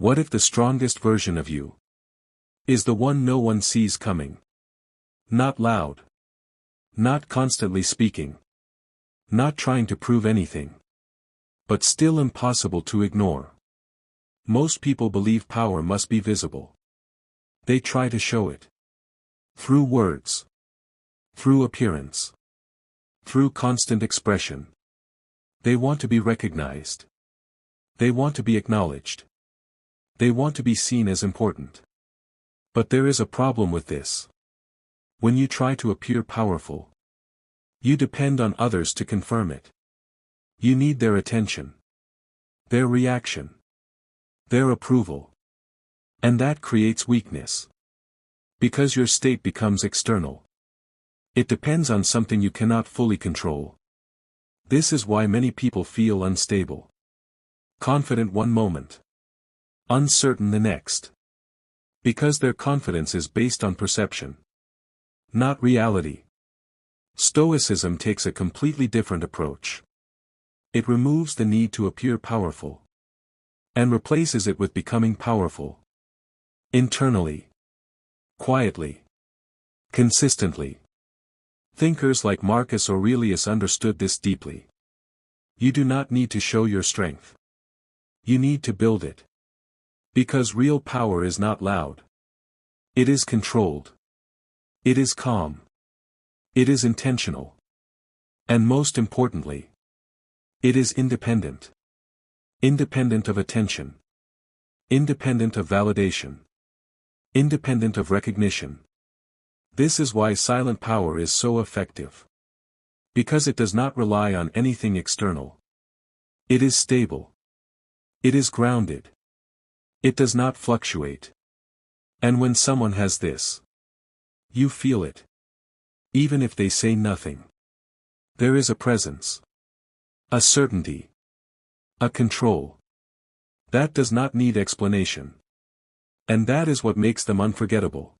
What if the strongest version of you is the one no one sees coming? Not loud. Not constantly speaking. Not trying to prove anything. But still impossible to ignore. Most people believe power must be visible. They try to show it. Through words. Through appearance. Through constant expression. They want to be recognized. They want to be acknowledged. They want to be seen as important. But there is a problem with this. When you try to appear powerful, you depend on others to confirm it. You need their attention. Their reaction. Their approval. And that creates weakness. Because your state becomes external. It depends on something you cannot fully control. This is why many people feel unstable. Confident one moment. Uncertain the next. Because their confidence is based on perception. Not reality. Stoicism takes a completely different approach. It removes the need to appear powerful. And replaces it with becoming powerful. Internally. Quietly. Consistently. Thinkers like Marcus Aurelius understood this deeply. You do not need to show your strength. You need to build it. Because real power is not loud. It is controlled. It is calm. It is intentional. And most importantly, it is independent. Independent of attention. Independent of validation. Independent of recognition. This is why silent power is so effective. Because it does not rely on anything external. It is stable. It is grounded. It does not fluctuate. And when someone has this, you feel it. Even if they say nothing. There is a presence. A certainty. A control. That does not need explanation. And that is what makes them unforgettable.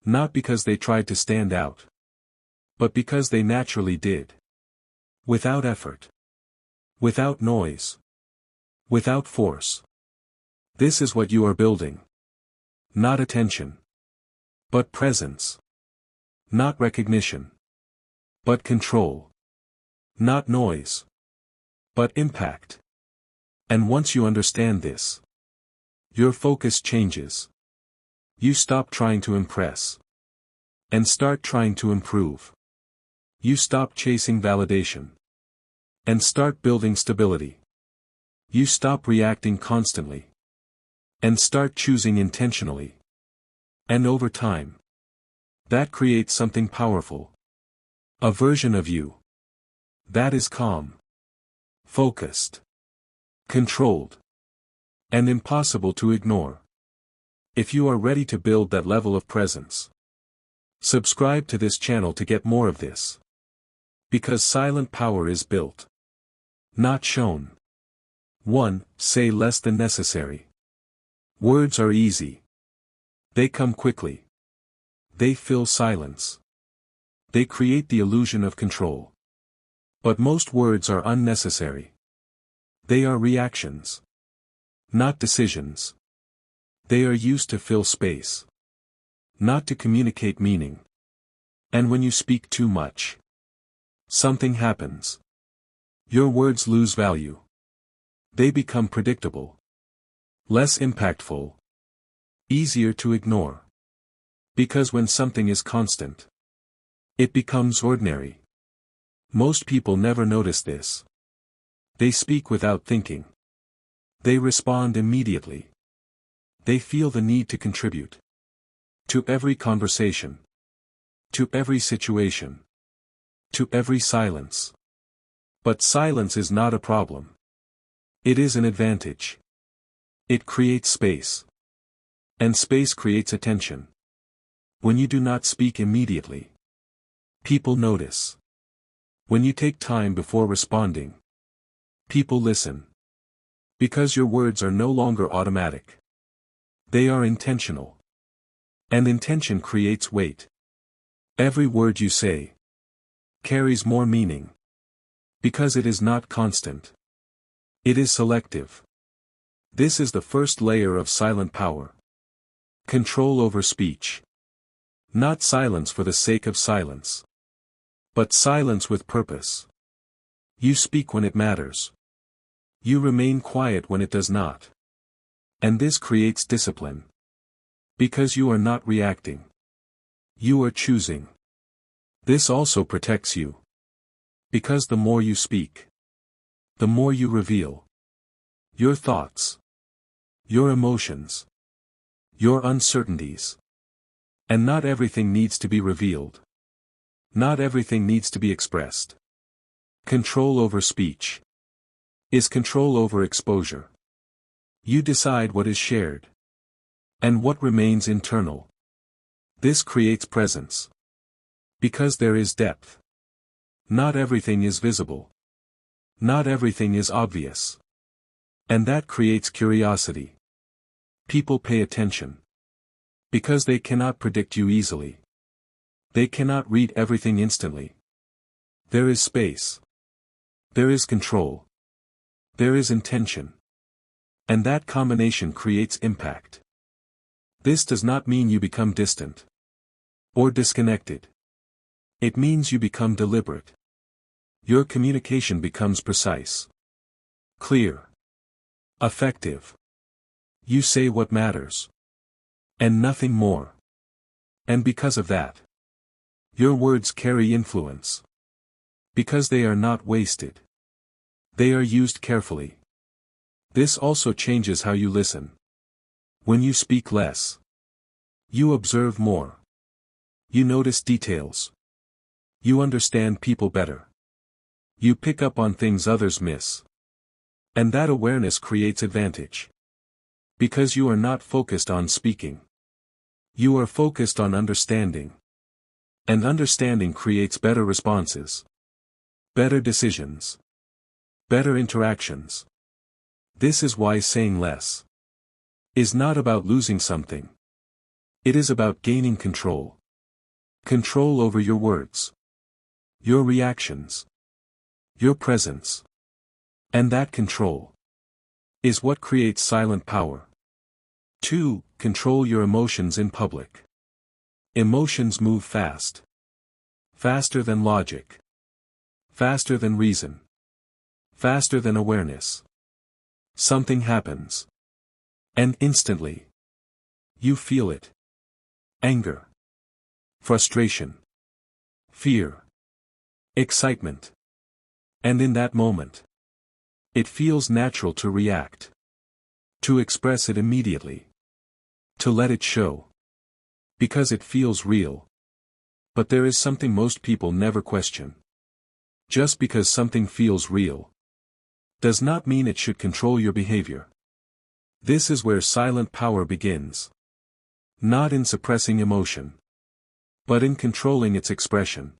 Not because they tried to stand out. But because they naturally did. Without effort. Without noise. Without force. This is what you are building. Not attention. But presence. Not recognition. But control. Not noise. But impact. And once you understand this, your focus changes. You stop trying to impress. And start trying to improve. You stop chasing validation. And start building stability. You stop reacting constantly. And start choosing intentionally. And over time, that creates something powerful. A version of you that is calm, focused, controlled, and impossible to ignore. If you are ready to build that level of presence, subscribe to this channel to get more of this. Because silent power is built, not shown. 1. Say less than necessary. Words are easy. They come quickly. They fill silence. They create the illusion of control. But most words are unnecessary. They are reactions. Not decisions. They are used to fill space. Not to communicate meaning. And when you speak too much, something happens. Your words lose value. They become predictable. Less impactful. Easier to ignore. Because when something is constant, it becomes ordinary. Most people never notice this. They speak without thinking. They respond immediately. They feel the need to contribute. To every conversation. To every situation. To every silence. But silence is not a problem. It is an advantage. It creates space. And space creates attention. When you do not speak immediately, people notice. When you take time before responding, people listen. Because your words are no longer automatic. They are intentional. And intention creates weight. Every word you say carries more meaning. Because it is not constant. It is selective. This is the first layer of silent power. Control over speech. Not silence for the sake of silence, but silence with purpose. You speak when it matters. You remain quiet when it does not. And this creates discipline. Because you are not reacting. You are choosing. This also protects you. Because the more you speak, the more you reveal your thoughts, your emotions, your uncertainties. And not everything needs to be revealed. Not everything needs to be expressed. Control over speech is control over exposure. You decide what is shared and what remains internal. This creates presence. Because there is depth. Not everything is visible. Not everything is obvious. And that creates curiosity. People pay attention. Because they cannot predict you easily. They cannot read everything instantly. There is space. There is control. There is intention. And that combination creates impact. This does not mean you become distant or disconnected. It means you become deliberate. Your communication becomes precise, clear, effective. You say what matters. And nothing more. And because of that, your words carry influence. Because they are not wasted. They are used carefully. This also changes how you listen. When you speak less, you observe more. You notice details. You understand people better. You pick up on things others miss. And that awareness creates advantage. Because you are not focused on speaking. You are focused on understanding. And understanding creates better responses. Better decisions. Better interactions. This is why saying less is not about losing something. It is about gaining control. Control over your words. Your reactions. Your presence. And that control is what creates silent power. 2. Control your emotions in public. Emotions move fast. Faster than logic. Faster than reason. Faster than awareness. Something happens. And instantly, you feel it. Anger. Frustration. Fear. Excitement. And in that moment, it feels natural to react. To express it immediately. To let it show. Because it feels real. But there is something most people never question. Just because something feels real does not mean it should control your behavior. This is where silent power begins. Not in suppressing emotion, but in controlling its expression.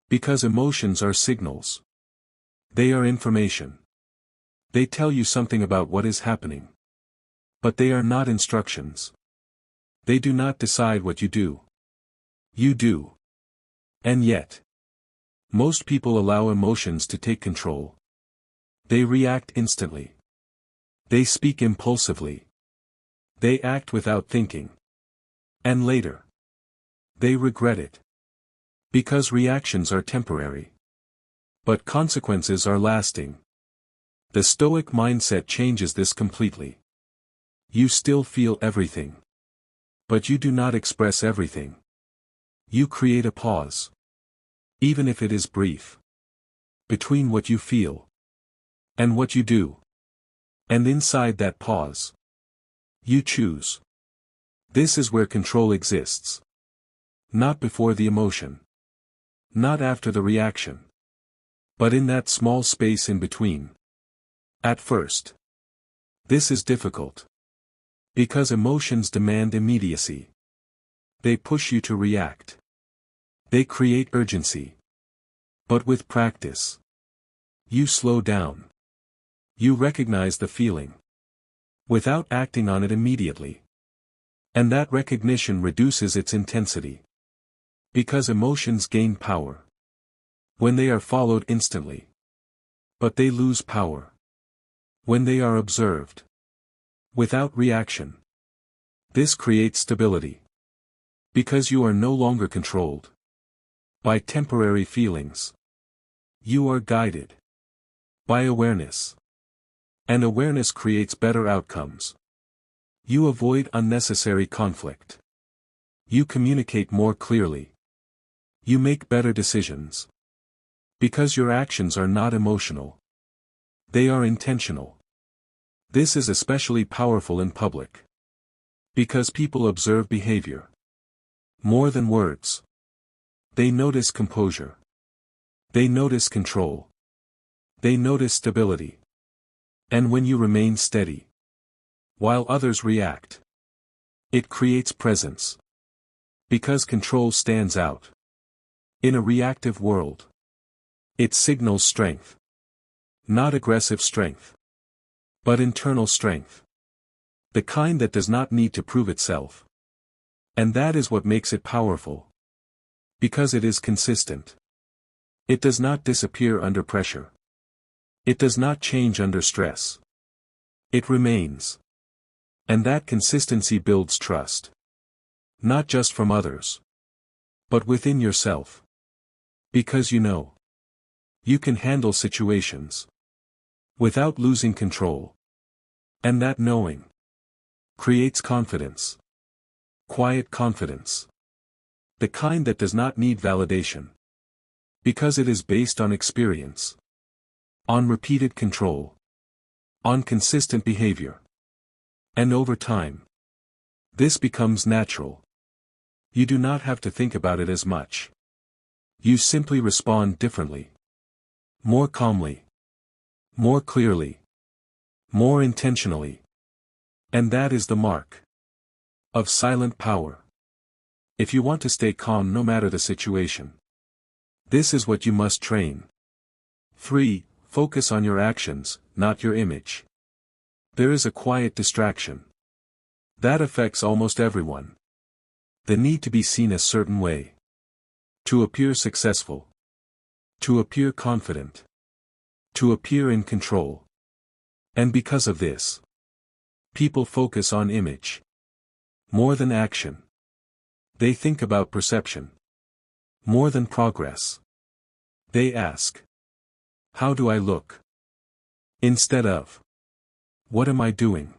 Because emotions are signals. They are information. They tell you something about what is happening. But they are not instructions. They do not decide what you do. You do. And yet, most people allow emotions to take control. They react instantly. They speak impulsively. They act without thinking. And later, they regret it. Because reactions are temporary. But consequences are lasting. The Stoic mindset changes this completely. You still feel everything. But you do not express everything. You create a pause. Even if it is brief. Between what you feel and what you do. And inside that pause, you choose. This is where control exists. Not before the emotion. Not after the reaction. But in that small space in between. At first, this is difficult. Because emotions demand immediacy. They push you to react. They create urgency. But with practice, you slow down. You recognize the feeling. Without acting on it immediately. And that recognition reduces its intensity. Because emotions gain power when they are followed instantly. But they lose power when they are observed. without reaction. This creates stability. Because you are no longer controlled by temporary feelings. You are guided by awareness. And awareness creates better outcomes. You avoid unnecessary conflict. You communicate more clearly. You make better decisions. Because your actions are not emotional. They are intentional. This is especially powerful in public. Because people observe behavior more than words. They notice composure. They notice control. They notice stability. And when you remain steady, while others react, it creates presence. Because control stands out. In a reactive world, it signals strength. Not aggressive strength, but internal strength. The kind that does not need to prove itself. And that is what makes it powerful. Because it is consistent. It does not disappear under pressure. It does not change under stress. It remains. And that consistency builds trust. Not just from others, but within yourself. Because you know, you can handle situations without losing control. And that knowing creates confidence. Quiet confidence. The kind that does not need validation. Because it is based on experience. On repeated control. On consistent behavior. And over time, this becomes natural. You do not have to think about it as much. You simply respond differently. More calmly. More clearly. More intentionally. And that is the mark of silent power. If you want to stay calm no matter the situation, this is what you must train. 3. Focus on your actions, not your image. There is a quiet distraction that affects almost everyone. The need to be seen a certain way. To appear successful. To appear confident. To appear in control. And because of this, people focus on image more than action. They think about perception more than progress. They ask, how do I look? Instead of, what am I doing?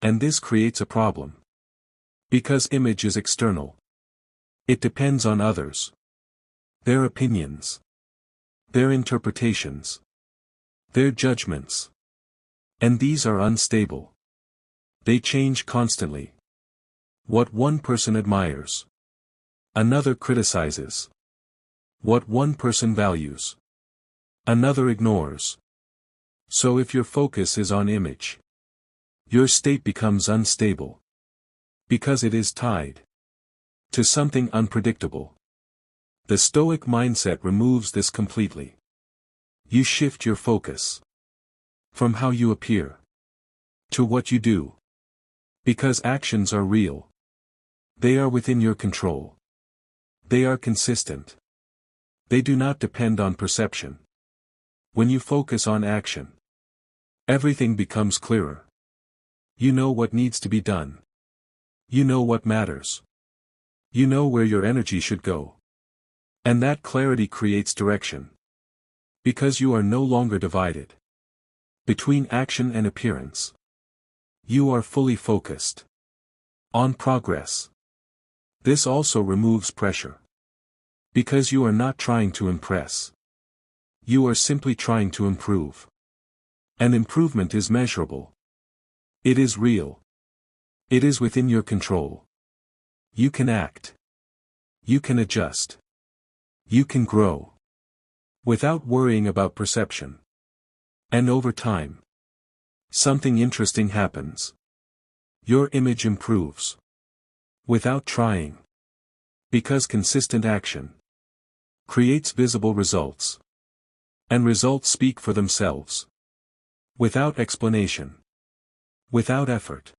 And this creates a problem. Because image is external. It depends on others. Their opinions. Their interpretations. Their judgments. And these are unstable. They change constantly. What one person admires, another criticizes. What one person values, another ignores. So if your focus is on image, your state becomes unstable. Because it is tied to something unpredictable. The Stoic mindset removes this completely. You shift your focus from how you appear to what you do. Because actions are real. They are within your control. They are consistent. They do not depend on perception. When you focus on action, everything becomes clearer. You know what needs to be done. You know what matters. You know where your energy should go. And that clarity creates direction. Because you are no longer divided between action and appearance. You are fully focused on progress. This also removes pressure. Because you are not trying to impress. You are simply trying to improve. And improvement is measurable. It is real. It is within your control. You can act. You can adjust. You can grow. Without worrying about perception. And over time, something interesting happens. Your image improves. Without trying. Because consistent action creates visible results. And results speak for themselves. Without explanation. Without effort.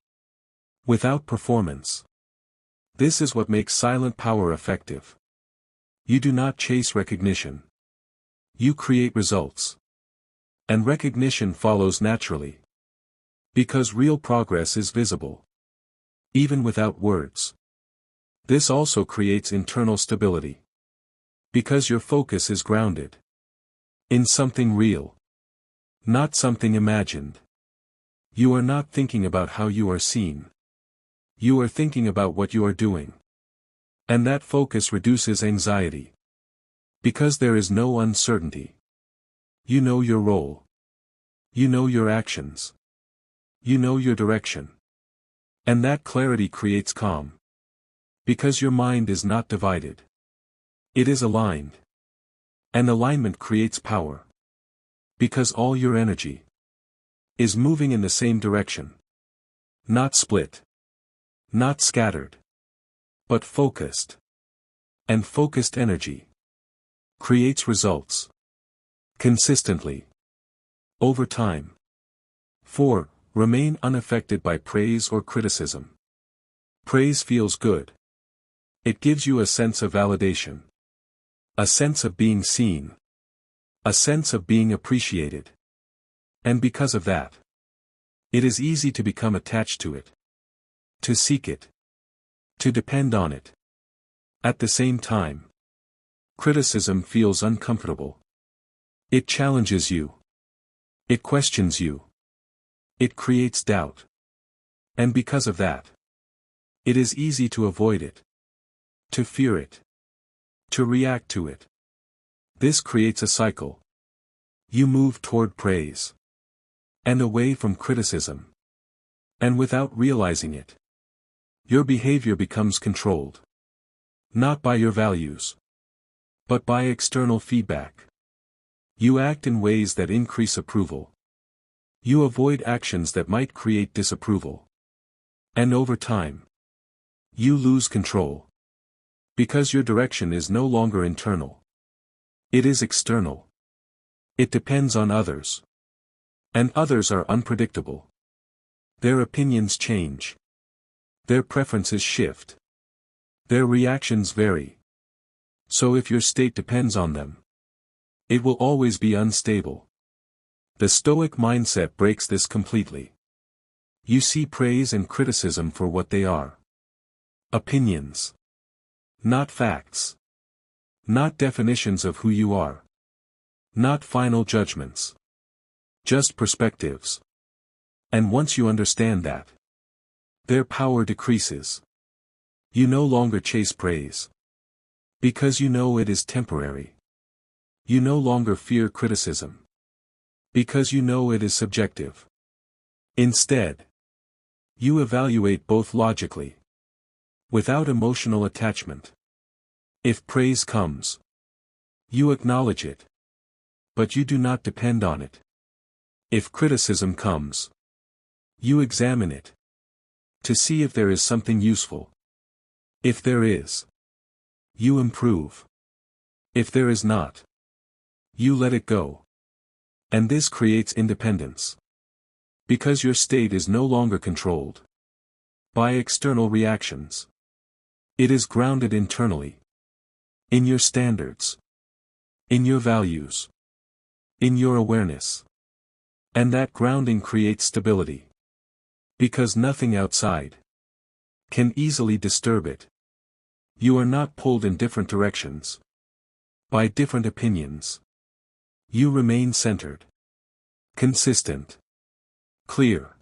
Without performance. This is what makes silent power effective. You do not chase recognition. You create results. And recognition follows naturally. Because real progress is visible. Even without words. This also creates internal stability. Because your focus is grounded in something real. Not something imagined. You are not thinking about how you are seen. You are thinking about what you are doing. And that focus reduces anxiety. Because there is no uncertainty. You know your role. You know your actions. You know your direction. And that clarity creates calm. Because your mind is not divided. It is aligned. And alignment creates power. Because all your energy is moving in the same direction. Not split. Not scattered. But focused. And focused energy creates results. Consistently. Over time. 4. Remain unaffected by praise or criticism. Praise feels good. It gives you a sense of validation. A sense of being seen. A sense of being appreciated. And because of that, it is easy to become attached to it. To seek it. To depend on it. At the same time, criticism feels uncomfortable. It challenges you. It questions you. It creates doubt. And because of that, it is easy to avoid it. To fear it. To react to it. This creates a cycle. You move toward praise. And away from criticism. And without realizing it, your behavior becomes controlled. Not by your values. But by external feedback. You act in ways that increase approval. You avoid actions that might create disapproval. And over time, you lose control. Because your direction is no longer internal. It is external. It depends on others. And others are unpredictable. Their opinions change. Their preferences shift. Their reactions vary. So if your state depends on them, it will always be unstable. The Stoic mindset breaks this completely. You see praise and criticism for what they are. Opinions. Not facts. Not definitions of who you are. Not final judgments. Just perspectives. And once you understand that, their power decreases. You no longer chase praise. Because you know it is temporary. You no longer fear criticism. Because you know it is subjective. Instead, you evaluate both logically. Without emotional attachment. If praise comes, you acknowledge it. But you do not depend on it. If criticism comes, you examine it. To see if there is something useful. If there is, you improve. If there is not, you let it go. And this creates independence. Because your state is no longer controlled by external reactions. It is grounded internally. In your standards. In your values. In your awareness. And that grounding creates stability. Because nothing outside can easily disturb it. You are not pulled in different directions. By different opinions. You remain centered. Consistent. Clear.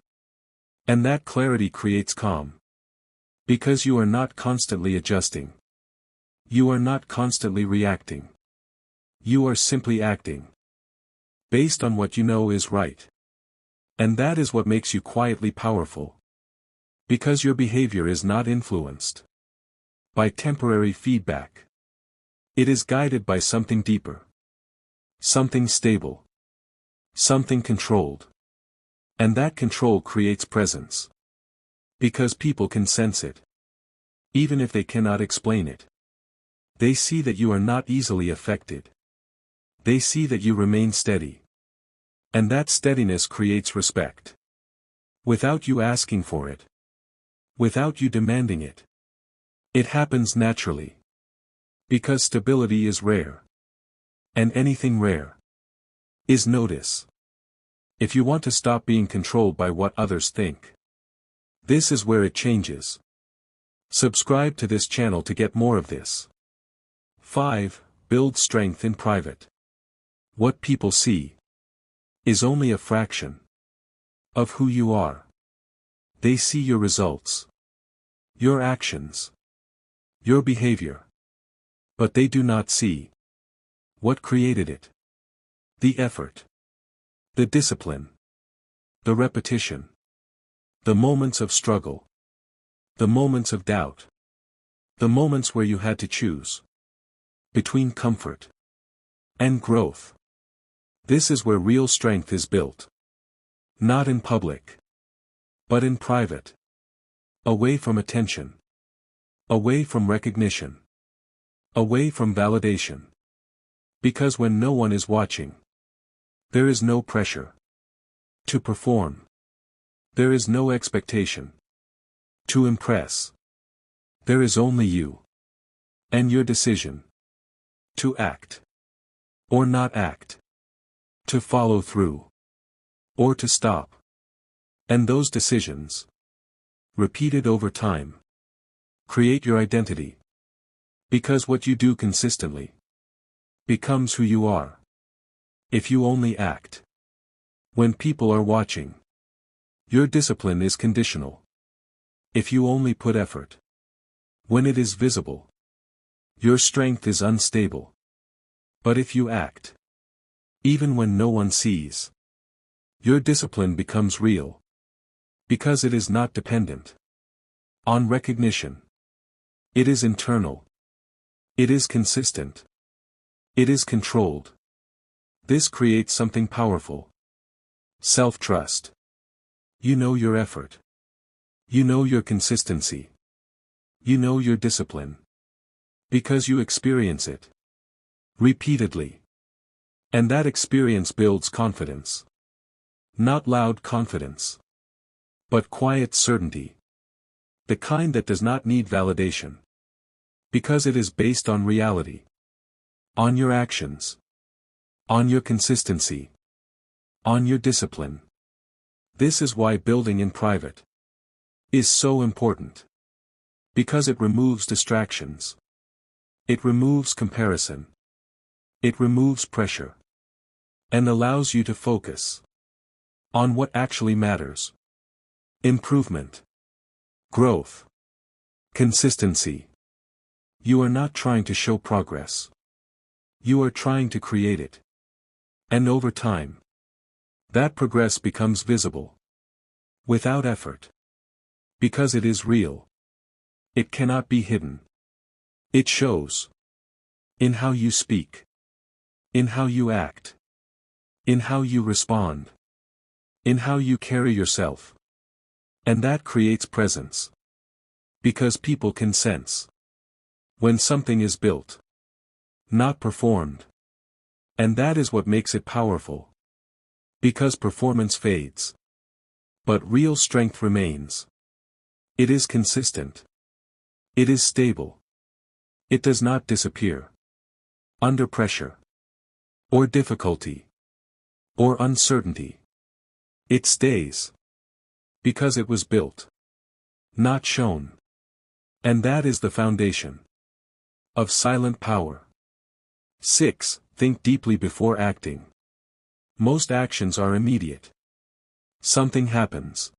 And that clarity creates calm. Because you are not constantly adjusting. You are not constantly reacting. You are simply acting. Based on what you know is right. And that is what makes you quietly powerful. Because your behavior is not influenced by temporary feedback. It is guided by something deeper. Something stable. Something controlled. And that control creates presence. Because people can sense it. Even if they cannot explain it. They see that you are not easily affected. They see that you remain steady. And that steadiness creates respect. Without you asking for it. Without you demanding it. It happens naturally. Because stability is rare. And anything rare is notice. If you want to stop being controlled by what others think, this is where it changes. Subscribe to this channel to get more of this. 5. Build strength in private. What people see is only a fraction of who you are. They see your results, your actions, your behavior. But they do not see what created it. The effort, the discipline, the repetition, the moments of struggle, the moments of doubt, the moments where you had to choose between comfort and growth. This is where real strength is built. Not in public, but in private. Away from attention. Away from recognition. Away from validation. Because when no one is watching, there is no pressure to perform. There is no expectation to impress. There is only you and your decision to act or not act, to follow through or to stop. And those decisions, repeated over time, create your identity. Because what you do consistently becomes who you are. If you only act when people are watching, your discipline is conditional. If you only put effort when it is visible, your strength is unstable. But if you act even when no one sees, your discipline becomes real. Because it is not dependent on recognition. It is internal. It is consistent. It is controlled. This creates something powerful. Self-trust. You know your effort. You know your consistency. You know your discipline. Because you experience it repeatedly. And that experience builds confidence. Not loud confidence, but quiet certainty. The kind that does not need validation. Because it is based on reality. On your actions. On your consistency. On your discipline. This is why building in private is so important. Because it removes distractions. It removes comparison. It removes pressure. And allows you to focus on what actually matters. Improvement. Growth. Consistency. You are not trying to show progress. You are trying to create it. And over time, that progress becomes visible. Without effort. Because it is real. It cannot be hidden. It shows. In how you speak. In how you act. In how you respond. In how you carry yourself. And that creates presence. Because people can sense when something is built, not performed. And that is what makes it powerful. Because performance fades. But real strength remains. It is consistent. It is stable. It does not disappear. Under pressure. Or difficulty. Or uncertainty. It stays. Because it was built. Not shown. And that is the foundation of silent power. 6. Think deeply before acting. Most actions are immediate. Something happens.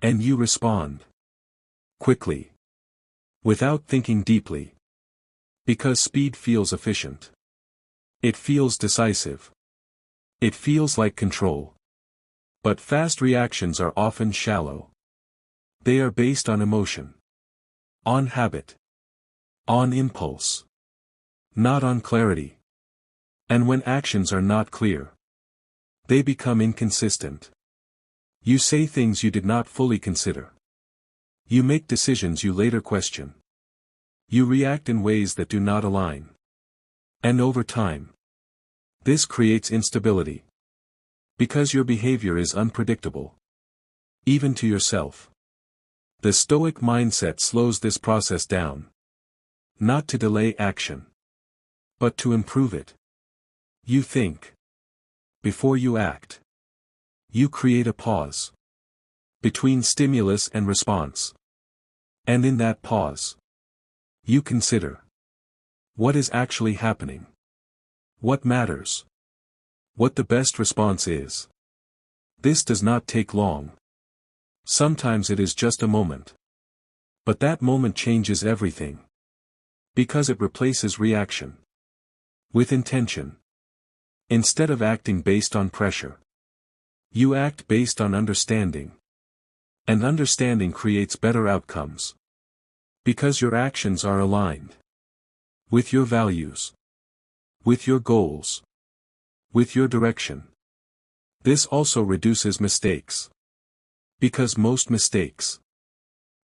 And you respond. Quickly. Without thinking deeply. Because speed feels efficient. It feels decisive. It feels like control. But fast reactions are often shallow. They are based on emotion. On habit. On impulse. Not on clarity. And when actions are not clear, they become inconsistent. You say things you did not fully consider. You make decisions you later question. You react in ways that do not align. And over time, this creates instability. Because your behavior is unpredictable. Even to yourself. The Stoic mindset slows this process down. Not to delay action, but to improve it. You think before you act. You create a pause between stimulus and response. And in that pause, you consider what is actually happening, what matters, what the best response is. This does not take long. Sometimes it is just a moment. But that moment changes everything. Because it replaces reaction with intention. Instead of acting based on pressure, you act based on understanding. And understanding creates better outcomes. Because your actions are aligned with your values, with your goals, with your direction. This also reduces mistakes. Because most mistakes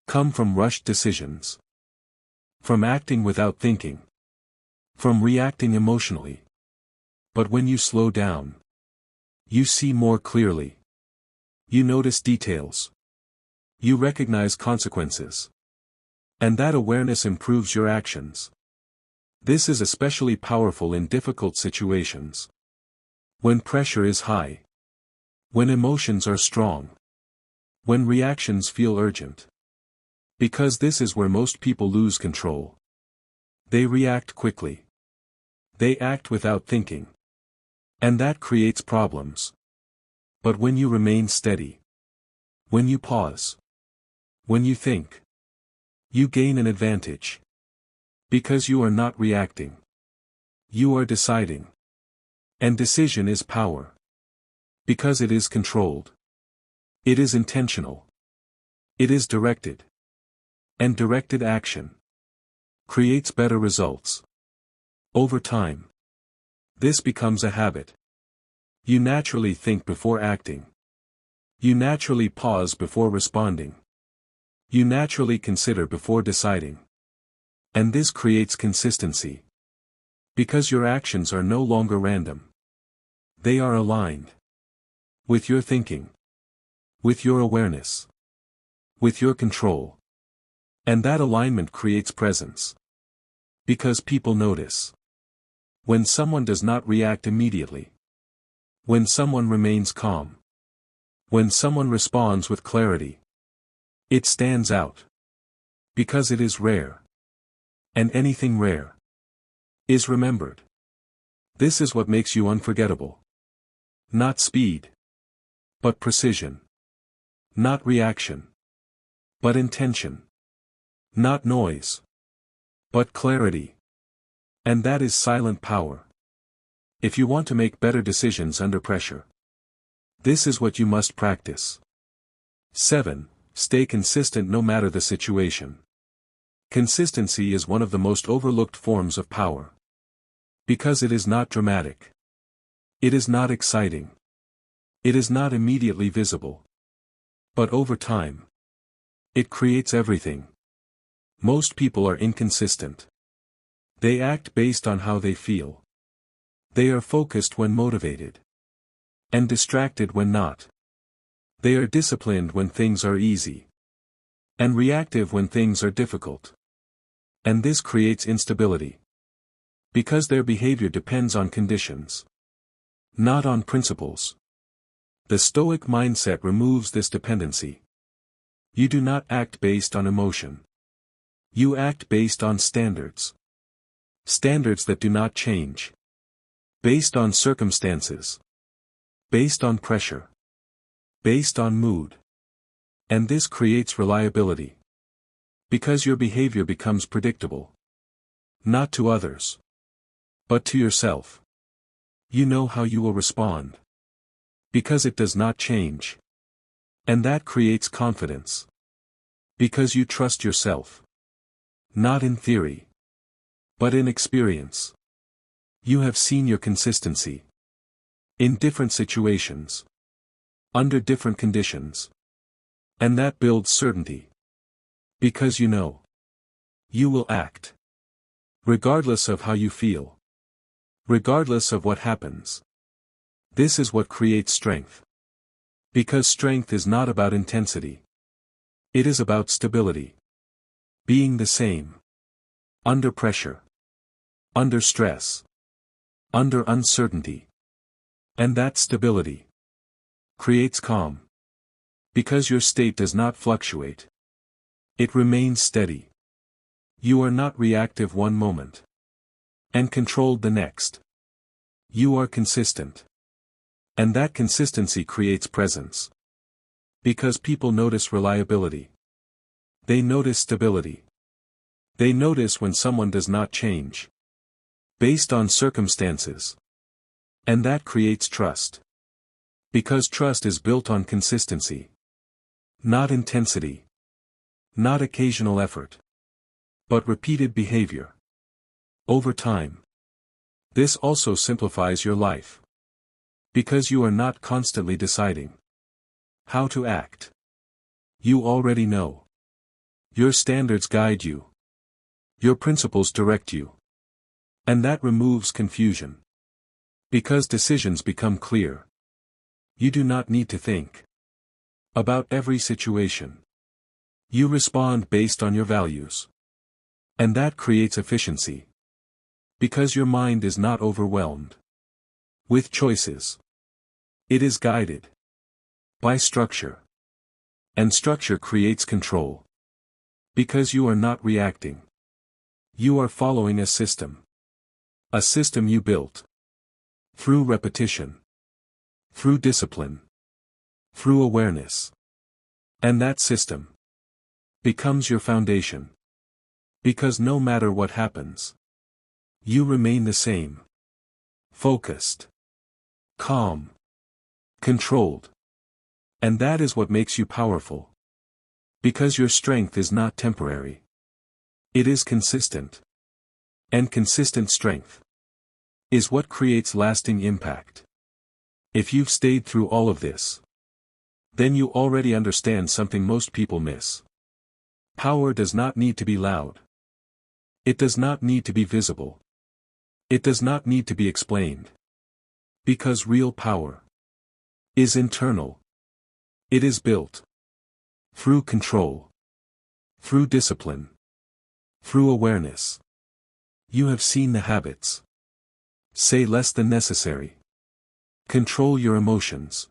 come from rushed decisions, from acting without thinking, from reacting emotionally. But when you slow down, you see more clearly. You notice details. You recognize consequences. And that awareness improves your actions. This is especially powerful in difficult situations. When pressure is high. When emotions are strong. When reactions feel urgent. Because this is where most people lose control. They react quickly. They act without thinking. And that creates problems. But when you remain steady, when you pause, when you think, you gain an advantage. Because you are not reacting. You are deciding. And decision is power. Because it is controlled. It is intentional. It is directed. And directed action creates better results. Over time, this becomes a habit. You naturally think before acting. You naturally pause before responding. You naturally consider before deciding. And this creates consistency. Because your actions are no longer random. They are aligned with your thinking, with your awareness, with your control. And that alignment creates presence. Because people notice. When someone does not react immediately. When someone remains calm. When someone responds with clarity. It stands out. Because it is rare. And anything rare is remembered. This is what makes you unforgettable. Not speed. But precision. Not reaction. But intention. Not noise. But clarity. And that is silent power. If you want to make better decisions under pressure, this is what you must practice. 7. Stay consistent no matter the situation. Consistency is one of the most overlooked forms of power. Because it is not dramatic. It is not exciting. It is not immediately visible. But over time, it creates everything. Most people are inconsistent. They act based on how they feel. They are focused when motivated. And distracted when not. They are disciplined when things are easy. And reactive when things are difficult. And this creates instability. Because their behavior depends on conditions. Not on principles. The Stoic mindset removes this dependency. You do not act based on emotion. You act based on standards. Standards that do not change. Based on circumstances. Based on pressure. Based on mood. And this creates reliability. Because your behavior becomes predictable. Not to others. But to yourself. You know how you will respond. Because it does not change. And that creates confidence. Because you trust yourself. Not in theory. But in experience. You have seen your consistency. In different situations. Under different conditions. And that builds certainty. Because you know. You will act. Regardless of how you feel. Regardless of what happens. This is what creates strength. Because strength is not about intensity. It is about stability. Being the same. Under pressure. Under stress. Under uncertainty. And that stability creates calm. Because your state does not fluctuate. It remains steady. You are not reactive one moment. And controlled the next. You are consistent. And that consistency creates presence. Because people notice reliability. They notice stability. They notice when someone does not change. Based on circumstances. And that creates trust. Because trust is built on consistency. Not intensity. Not occasional effort. But repeated behavior. Over time. This also simplifies your life. Because you are not constantly deciding how to act. You already know. Your standards guide you. Your principles direct you. And that removes confusion. Because decisions become clear. You do not need to think about every situation. You respond based on your values. And that creates efficiency. Because your mind is not overwhelmed with choices. It is guided by structure. And structure creates control. Because you are not reacting. You are following a system. A system you built. Through repetition. Through discipline. Through awareness. And that system becomes your foundation. Because no matter what happens, you remain the same. Focused. Calm. Controlled. And that is what makes you powerful. Because your strength is not temporary. It is consistent. And consistent strength is what creates lasting impact. If you've stayed through all of this, then you already understand something most people miss. Power does not need to be loud. It does not need to be visible. It does not need to be explained. Because real power is internal. It is built through control, through discipline, through awareness. You have seen the habits. Say less than necessary. Control your emotions.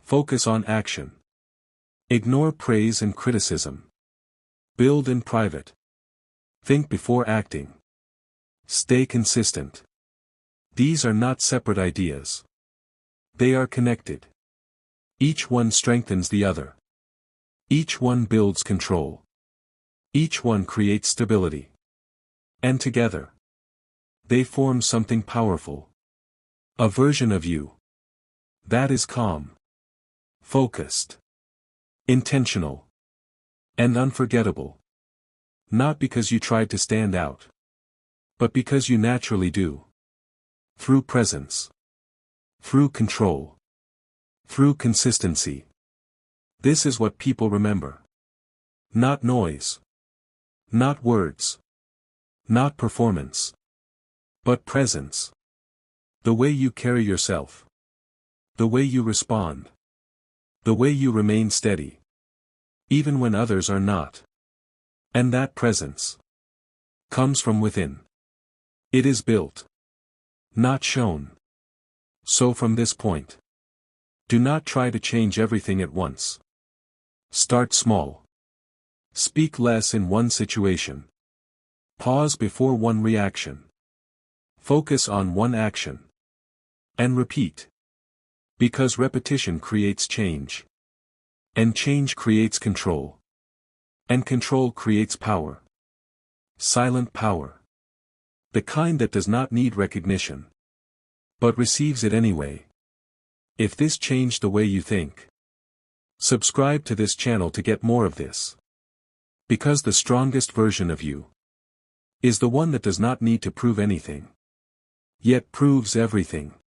Focus on action. Ignore praise and criticism. Build in private. Think before acting. Stay consistent. These are not separate ideas. They are connected. Each one strengthens the other. Each one builds control. Each one creates stability. And together, they form something powerful. A version of you that is calm, focused, intentional, and unforgettable. Not because you tried to stand out, but because you naturally do. Through presence. Through control. Through consistency. This is what people remember. Not noise. Not words. Not performance. But presence. The way you carry yourself. The way you respond. The way you remain steady. Even when others are not. And that presence comes from within. It is built. Not shown. So from this point, do not try to change everything at once. Start small. Speak less in one situation. Pause before one reaction. Focus on one action. And repeat. Because repetition creates change. And change creates control. And control creates power. Silent power. The kind that does not need recognition. But receives it anyway. If this changed the way you think, subscribe to this channel to get more of this. Because the strongest version of you is the one that does not need to prove anything. Yet proves everything.